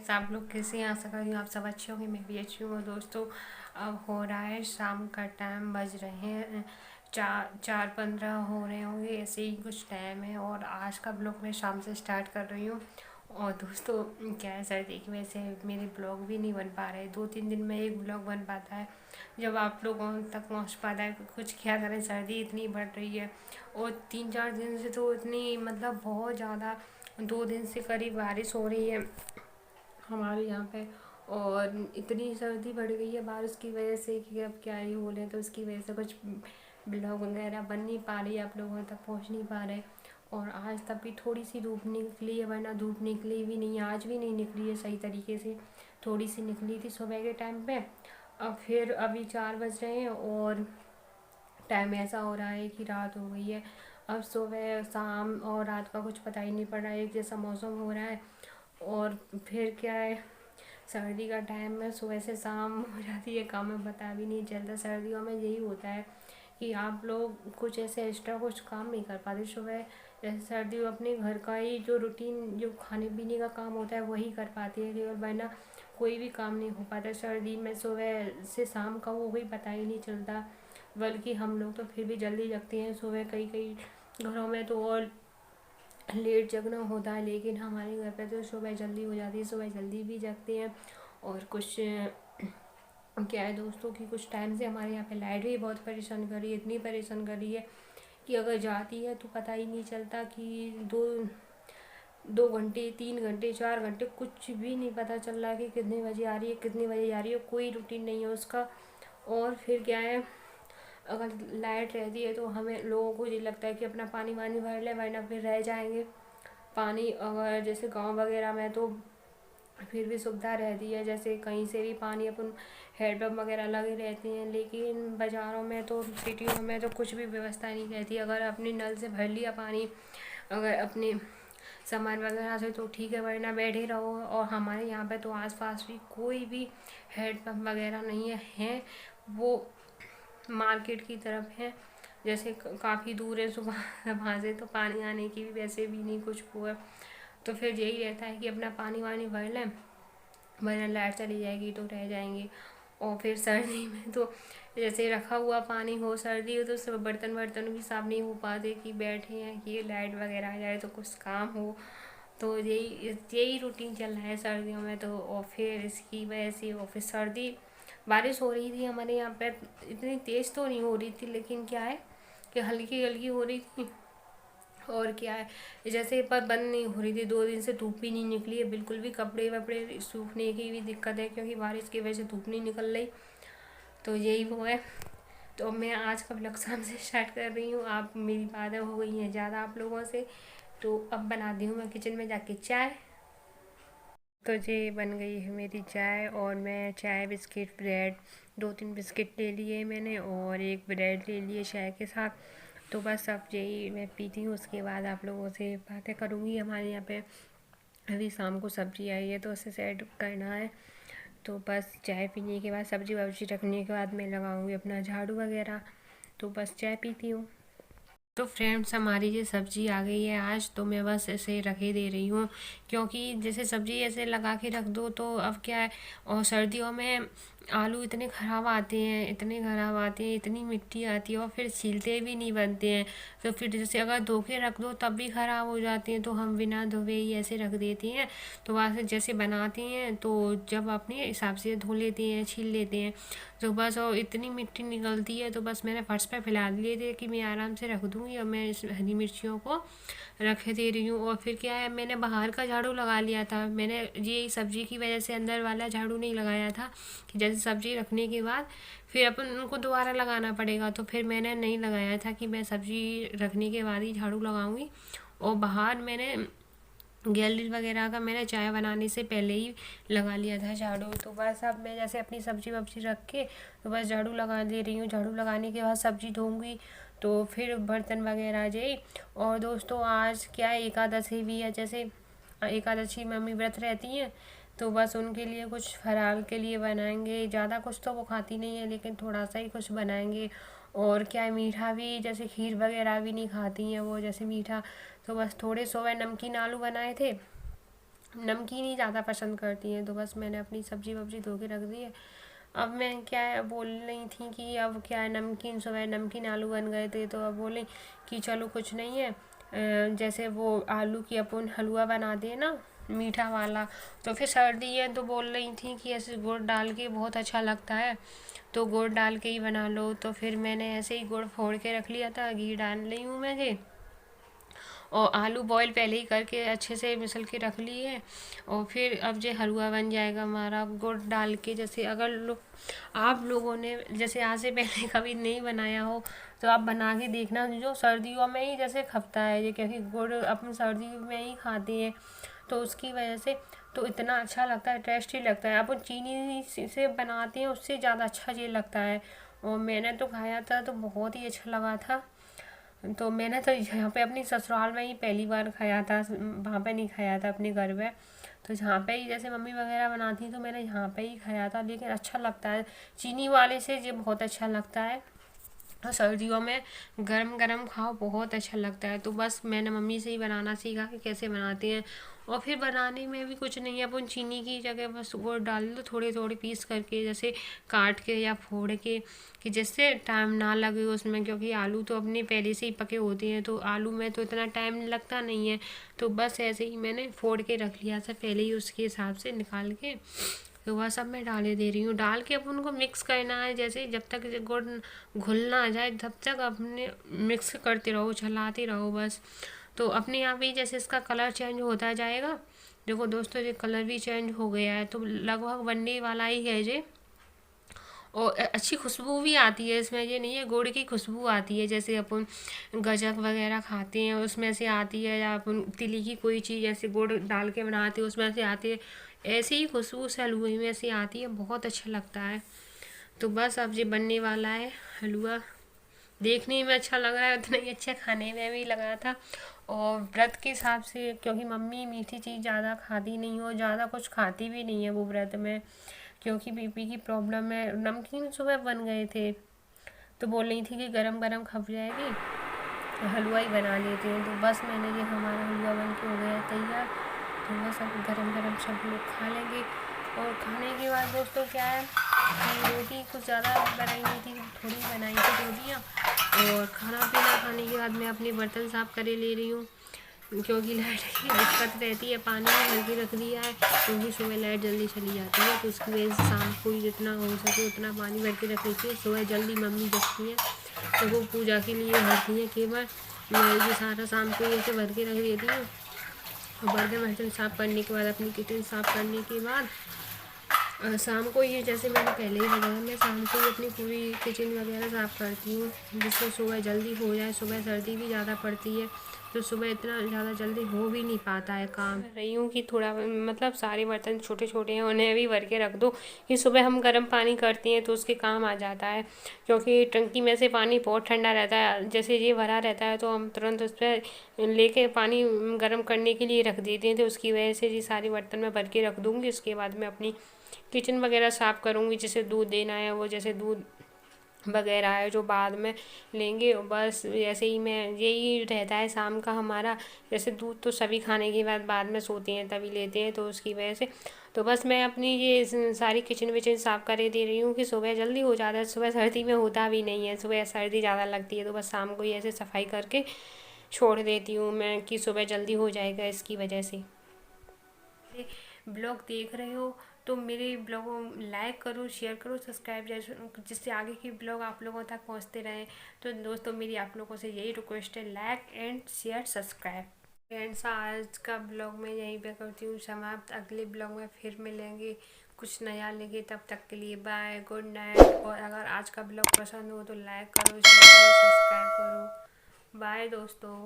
Friends, आप लोग कैसे हैं? आशा करी आप सब अच्छे होंगे। मैं भी अच्छी हूँ। दोस्तों, अब हो रहा है शाम का टाइम, बज रहे हैं 4:15 हो रहे होंगे, ऐसे ही कुछ टाइम है। और आज का ब्लॉग मैं शाम से स्टार्ट कर रही हूँ। और दोस्तों, क्या है, सर्दी की वजह से मेरे ब्लॉग भी नहीं बन पा रहे। 2-3 दिन में एक ब्लॉग बन पाता है जब आप लोगों तक पहुँच पाता है। कुछ क्या करें, सर्दी इतनी बढ़ रही है। और 3-4 दिन से तो इतनी, मतलब बहुत ज़्यादा, 2 दिन से करीब बारिश हो रही है हमारे यहाँ पे। और इतनी सर्दी बढ़ गई है बारिश की वजह से कि अब क्या ही बोले। तो उसकी वजह से कुछ ब्लॉग वगैरह बन नहीं पा रही, आप लोगों तक पहुँच नहीं पा रहे। और आज तब भी थोड़ी सी धूप निकली है, वरना धूप निकली भी नहीं, आज भी नहीं निकली है सही तरीके से। थोड़ी सी निकली थी सुबह के टाइम पे। अब फिर अभी 4 बज रहे हैं और टाइम ऐसा हो रहा है कि रात हो गई है। अब सुबह शाम और रात का कुछ पता ही नहीं पड़ रहा है, एक जैसा मौसम हो रहा है। और फिर क्या है, सर्दी का टाइम में सुबह से शाम हो जाती है, काम में पता भी नहीं चलता। सर्दियों में यही होता है कि आप लोग कुछ ऐसे एक्स्ट्रा कुछ काम नहीं कर पाते सुबह। जैसे सर्दियों अपने घर का ही जो रूटीन, जो खाने पीने का काम होता है वही कर पाती है केवल, वरना कोई भी काम नहीं हो पाता सर्दी में। सुबह से शाम का वो भी पता ही नहीं चलता। बल्कि हम लोग तो फिर भी जल्दी जगते हैं सुबह, कई कई घरों में तो और लेट जगना होता है, लेकिन हमारे घर पे तो सुबह जल्दी हो जाती है, सुबह जल्दी भी जगते हैं। और कुछ क्या है दोस्तों कि कुछ टाइम से हमारे यहाँ पे लाइट भी बहुत परेशान कर रही है, इतनी परेशान कर रही है कि अगर जाती है तो पता ही नहीं चलता कि 2 घंटे, 3 घंटे, 4 घंटे, कुछ भी नहीं पता चल रहा है कि कितने बजे आ रही है, कितने बजे जा रही है, कोई रूटीन नहीं है उसका। और फिर क्या है, अगर लाइट रहती है तो हमें लोगों को ये लगता है कि अपना पानी वानी भर ले, वरना फिर रह जाएंगे। पानी अगर जैसे गांव वगैरह में तो फिर भी सुविधा रहती है, जैसे कहीं से भी पानी अपन हैंडपम्प वगैरह लगे रहते हैं। लेकिन बाज़ारों में तो, सिटियों में तो कुछ भी व्यवस्था नहीं रहती। अगर अपने नल से भर लिया पानी, अगर अपने सामान वगैरह से, तो ठीक है, वरना बैठे रहो। और हमारे यहाँ पे तो आसपास भी कोई भी हैंडपम्प वगैरह नहीं है, वो मार्केट की तरफ है, जैसे काफ़ी दूर है सुबह वहाँ से, तो पानी आने की भी वैसे भी नहीं कुछ वो है। तो फिर यही रहता है कि अपना पानी वानी भर लें, वरना लाइट चली जाएगी तो रह जाएंगे। और फिर सर्दी में तो जैसे रखा हुआ पानी हो, सर्दी हो तो सब बर्तन वर्तन भी साफ नहीं हो पाते कि बैठे हैं कि लाइट वगैरह आ जाए तो कुछ काम हो। तो यही यही रूटीन चल रहा है सर्दियों में। तो और फिर इसकी वजह से, और फिर सर्दी, बारिश हो रही थी हमारे यहाँ पे, इतनी तेज़ तो नहीं हो रही थी, लेकिन क्या है कि हल्की हल्की हो रही थी। और क्या है, जैसे पर बंद नहीं हो रही थी। 2 दिन से धूप भी नहीं निकली है बिल्कुल भी, कपड़े वपड़े सूखने की भी दिक्कत है क्योंकि बारिश की वजह से धूप नहीं निकल रही। तो यही वो है। तो मैं आज का ब्लॉग शाम से स्टार्ट कर रही हूँ। आप, मेरी बातें हो गई हैं ज़्यादा आप लोगों से, तो अब बनाती हूँ मैं किचन में जाके चाय। तो जी बन गई है मेरी चाय, और मैं चाय, बिस्किट, ब्रेड, 2-3 बिस्किट ले लिए मैंने और एक ब्रेड ले लिए चाय के साथ। तो बस अब यही मैं पीती हूँ, उसके बाद आप लोगों से बातें करूँगी। हमारे यहाँ पे अभी शाम को सब्ज़ी आई है तो उसे सेट करना है। तो बस चाय पीने के बाद, सब्ज़ी वब्जी रखने के बाद मैं लगाऊंगी अपना झाड़ू वगैरह। तो बस चाय पीती हूँ। तो फ्रेंड्स, हमारी ये सब्ज़ी आ गई है आज, तो मैं बस ऐसे रखे दे रही हूँ क्योंकि जैसे सब्ज़ी ऐसे लगा के रख दो तो अब क्या है, और सर्दियों में आलू इतने ख़राब आते हैं, इतने ख़राब आते हैं, इतनी मिट्टी आती है और फिर छीलते भी नहीं बनते हैं। तो फिर जैसे अगर धो के रख दो तब भी ख़राब हो जाते हैं, तो हम बिना धोए ही ऐसे रख देते हैं। तो वहाँ से जैसे बनाते हैं तो जब अपने हिसाब से धो लेते हैं, छील लेते हैं, तो बस और इतनी मिट्टी निकलती है। तो बस मैंने फर्श पे फैला दिए थे कि मैं आराम से रख दूँगी, और मैं इस हरी मिर्चियों को रख दे रही हूँ। और फिर क्या है, मैंने बाहर का झाड़ू लगा लिया था, मैंने ये सब्ज़ी की वजह से अंदर वाला झाड़ू नहीं लगाया था कि जैसे सब्ज़ी रखने के बाद फिर अपन उनको दोबारा लगाना पड़ेगा। तो फिर मैंने नहीं लगाया था कि मैं सब्ज़ी रखने के बाद ही झाड़ू लगाऊंगी। और बाहर मैंने गैलरी वगैरह का मैंने चाय बनाने से पहले ही लगा लिया था झाड़ू। तो बस अब मैं जैसे अपनी सब्ज़ी वब्जी रख के तो बस झाड़ू लगा दे रही हूँ। झाड़ू लगाने के बाद सब्ज़ी धोऊंगी, तो फिर बर्तन वगैरह आ जाए। और दोस्तों, आज क्या है, एकादशी भी है। जैसे एकादशी मम्मी व्रत रहती हैं, तो बस उनके लिए कुछ फराल के लिए बनाएंगे। ज़्यादा कुछ तो वो खाती नहीं है, लेकिन थोड़ा सा ही कुछ बनाएंगे। और क्या है, मीठा भी, जैसे खीर वगैरह भी नहीं खाती हैं वो, जैसे मीठा। तो बस थोड़े सुबह नमकीन आलू बनाए थे, नमकीन ही ज़्यादा पसंद करती हैं। तो बस मैंने अपनी सब्जी वब्जी धो के रख दी है। अब मैं क्या है बोल रही थी कि अब क्या है, नमकीन सुबह नमकीन आलू बन गए थे, तो अब बोले कि चलो कुछ नहीं है, जैसे वो आलू की अपन हलवा बनाते हैं ना मीठा वाला, तो फिर सर्दी है तो बोल रही थी कि ऐसे गुड़ डाल के बहुत अच्छा लगता है, तो गुड़ डाल के ही बना लो। तो फिर मैंने ऐसे ही गुड़ फोड़ के रख लिया था, घी डाल रही हूँ मैं जी, और आलू बॉईल पहले ही करके अच्छे से मिसल के रख लिए। और फिर अब जो हलवा बन जाएगा हमारा गुड़ डाल के। जैसे अगर आप लोगों ने जैसे आज से पहले कभी नहीं बनाया हो तो आप बना के देखना, जो सर्दियों में ही जैसे खपता है ये, क्योंकि गुड़ अपन सर्दी में ही खाते हैं तो उसकी वजह से तो इतना अच्छा लगता है, टेस्टी लगता है। अपन चीनी से बनाते हैं उससे ज़्यादा अच्छा ये लगता है। और मैंने तो खाया था तो बहुत ही अच्छा लगा था। तो मैंने तो यहाँ पे अपनी ससुराल में ही पहली बार खाया था, वहाँ पे नहीं खाया था अपने घर में। तो जहाँ पे ही जैसे मम्मी वगैरह बनाती तो मैंने यहाँ पे ही खाया था, लेकिन अच्छा लगता है चीनी वाले से, ये बहुत अच्छा लगता है। और सर्दियों में गरम गरम खाओ बहुत अच्छा लगता है। तो बस मैंने मम्मी से ही बनाना सीखा कि कैसे बनाते हैं। और फिर बनाने में भी कुछ नहीं है, अपन चीनी की जगह बस गुड़ डाल दो थोड़े थोड़े पीस करके, जैसे काट के या फोड़ के, कि जिससे टाइम ना लगे उसमें, क्योंकि आलू तो अपने पहले से ही पके होते हैं तो आलू में तो इतना टाइम लगता नहीं है। तो बस ऐसे ही मैंने फोड़ के रख लिया था पहले ही उसके हिसाब से निकाल के। तो वह सब मैं डाले दे रही हूँ, डाल के अपन को मिक्स करना है। जैसे जब तक गुड़ घुल ना आ जाए तब तक अपने मिक्स करते रहो, चलाते रहो बस। तो अपने आप ही जैसे इसका कलर चेंज होता जाएगा। देखो दोस्तों ये कलर भी चेंज हो गया है, तो लगभग बनने वाला ही है ये। और अच्छी खुशबू भी आती है इसमें, ये नहीं है, गुड़ की खुशबू आती है, जैसे अपन गजक वगैरह खाते हैं उसमें से आती है, या अपन तिली की कोई चीज़ ऐसे गुड़ डाल के बनाते हैं उसमें से आती है, ऐसे ही खुशबू से हलवे में से आती है, बहुत अच्छा लगता है। तो बस अब ये बनने वाला है हलवा। देखने में अच्छा लग रहा है, उतना ही अच्छा खाने में भी लगा था। और व्रत के हिसाब से, क्योंकि मम्मी मीठी चीज़ ज़्यादा खाती नहीं हो, ज़्यादा कुछ खाती भी नहीं है वो व्रत में, क्योंकि बीपी की प्रॉब्लम है। नमकीन सुबह बन गए थे तो बोल रही थी कि गरम गरम खप जाएगी तो हलवा ही बना लेते हैं। तो बस मैंने ये हमारा हलवा बन के हो गया तैयार। तो बस अब गरम गरम सब लोग खा लेंगे। और खाने के बाद दोस्तों क्या है कि रोटी कुछ ज़्यादा बनाई नहीं थी, थोड़ी बनाई थी रोटियाँ। और खाना पीना खाने के बाद मैं अपने बर्तन साफ़ करे ले रही हूँ, क्योंकि लाइट की दिक्कत रहती है। पानी में भर के रख दिया है क्योंकि सुबह लाइट जल्दी चली जाती है, तो उसकी वजह से शाम को ही जितना हो सके उतना पानी भर के रख लेती है। सुबह जल्दी मम्मी जगती है तो वो पूजा के लिए भरती है केवल। मैं ये सारा शाम को ही ऐसे भर के रख देती हूँ। और बर्तन वर्तन साफ़ करने के बाद, अपनी किचन साफ़ करने के बाद शाम को ये, जैसे मैंने पहले ही बताया, मैं शाम को ही अपनी पूरी किचन वगैरह साफ़ करती हूँ, जिससे सुबह जल्दी हो जाए। सुबह सर्दी भी ज़्यादा पड़ती है तो सुबह इतना ज़्यादा जल्दी हो भी नहीं पाता है काम। रही हूँ कि थोड़ा मतलब सारे बर्तन छोटे छोटे हैं उन्हें भी भर के रख दो, कि सुबह हम गर्म पानी करते हैं तो उसके काम आ जाता है। क्योंकि टंकी में से पानी बहुत ठंडा रहता है, जैसे ये भरा रहता है तो हम तुरंत उस पर लेके पानी गर्म करने के लिए रख देते हैं। तो उसकी वजह से ये सारे बर्तन मैं भर के रख दूँगी। उसके बाद मैं अपनी किचन वगैरह साफ़ करूँगी, जैसे दूध देना है वो, जैसे दूध वगैरह है जो बाद में लेंगे। बस ऐसे ही मैं, यही रहता है शाम का हमारा। जैसे दूध तो सभी खाने के बाद में सोते हैं तभी लेते हैं, तो उसकी वजह से तो बस मैं अपनी ये सारी किचन विचन साफ़ करे दे रही हूँ कि सुबह जल्दी हो जाता है। सुबह सर्दी में होता भी नहीं है, सुबह सर्दी ज़्यादा लगती है, तो बस शाम को ही ऐसे सफाई करके छोड़ देती हूँ मैं कि सुबह जल्दी हो जाएगा इसकी वजह से। ब्लॉग देख रहे हो तो मेरे ब्लॉग को लाइक करो, शेयर करो, सब्सक्राइब, जिससे आगे की ब्लॉग आप लोगों तक पहुंचते रहे। तो दोस्तों मेरी आप लोगों से यही रिक्वेस्ट है, like and share subscribe. Friends आज का ब्लॉग मैं यहीं पे करती हूँ समाप्त। अगले ब्लॉग में फिर मिलेंगे कुछ नया लेंगे, तब तक के लिए बाय, गुड नाइट। और अगर आज का ब्लॉग पसंद हो तो लाइक करो, शेयर करो, सब्सक्राइब करो। बाय दोस्तों।